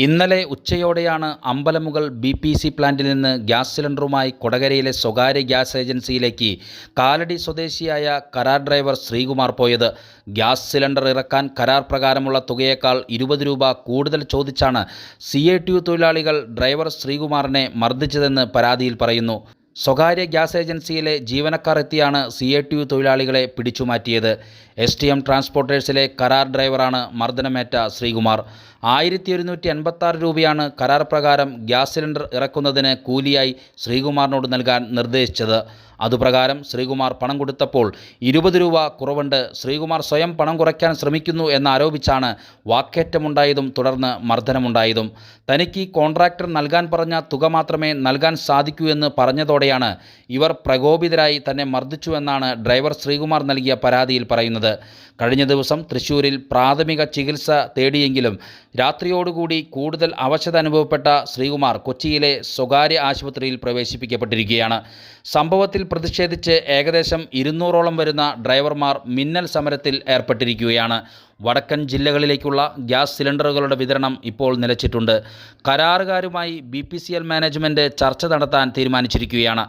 ഇന്നലെ ഉച്ചയോടെയാണ് അമ്പലമുകൾ ബി.പി.സി പ്ലാന്റിൽ നിന്ന് ഗ്യാസ് സിലിണ്ടറുമായി കൊടകരയിലെ സ്വകാര്യ ഗ്യാസ് ഏജൻസിയിലേക്ക് കാലടി സ്വദേശിയായ കരാർ ഡ്രൈവർ ശ്രീകുമാർ പോയത്. ഗ്യാസ് സിലിണ്ടർ ഇറക്കാൻ കരാർ പ്രകാരമുള്ള തുകയേക്കാൾ 20 രൂപ കൂടുതൽ ചോദിച്ചാണ് CITU തൊഴിലാളികൾ ഡ്രൈവർ ശ്രീകുമാറിനെ മർദ്ദിച്ചതെന്ന് പരാതിയിൽ പറയുന്നു. സ്വകാര്യ ഗ്യാസ് ഏജൻസിയിലെ ജീവനക്കാർ എത്തിയാണ് CITU തൊഴിലാളികളെ പിടിച്ചുമാറ്റിയത്. STM ട്രാൻസ്പോർട്ടേഴ്സിലെ കരാർ ഡ്രൈവറാണ് മർദ്ദനമേറ്റ ശ്രീകുമാർ. 1186 രൂപയാണ് കരാർ പ്രകാരം ഗ്യാസ് സിലിണ്ടർ ഇറക്കുന്നതിന് കൂലിയായി ശ്രീകുമാറിനോട് നൽകാൻ നിർദ്ദേശിച്ചത്. അതുപ്രകാരം ശ്രീകുമാർ പണം കൊടുത്തപ്പോൾ 20 രൂപ കുറവുണ്ട്. ശ്രീകുമാർ സ്വയം പണം കുറയ്ക്കാൻ ശ്രമിക്കുന്നു എന്നാരോപിച്ചാണ് വാക്കേറ്റമുണ്ടായതും തുടർന്ന് മർദ്ദനമുണ്ടായതും. തനിക്ക് കോൺട്രാക്ടർ നൽകാൻ പറഞ്ഞ തുക മാത്രമേ നൽകാൻ സാധിക്കൂ എന്ന് പറഞ്ഞതോടെയാണ് ഇവർ പ്രകോപിതരായി തന്നെ മർദ്ദിച്ചുവെന്നാണ് ഡ്രൈവർ ശ്രീകുമാർ നൽകിയ പരാതിയിൽ പറയുന്നത്. കഴിഞ്ഞ ദിവസം തൃശ്ശൂരിൽ പ്രാഥമിക ചികിത്സ തേടിയെങ്കിലും രാത്രിയോടുകൂടി കൂടുതൽ അവശത അനുഭവപ്പെട്ട ശ്രീകുമാർ കൊച്ചിയിലെ സ്വകാര്യ ആശുപത്രിയിൽ പ്രവേശിപ്പിക്കപ്പെട്ടിരിക്കുകയാണ്. സംഭവത്തിൽ പ്രതിഷേധിച്ച് ഏകദേശം 200ഓളം വരുന്ന ഡ്രൈവർമാർ മിന്നൽ സമരത്തിൽ ഏർപ്പെട്ടിരിക്കുകയാണ്. വടക്കൻ ജില്ലകളിലേക്കുള്ള ഗ്യാസ് സിലിണ്ടറുകളുടെ വിതരണം ഇപ്പോൾ നിലച്ചിട്ടുണ്ട്. കരാറുകാരുമായി BPCL മാനേജ്മെൻറ്റ് ചർച്ച നടത്താൻ തീരുമാനിച്ചിരിക്കുകയാണ്.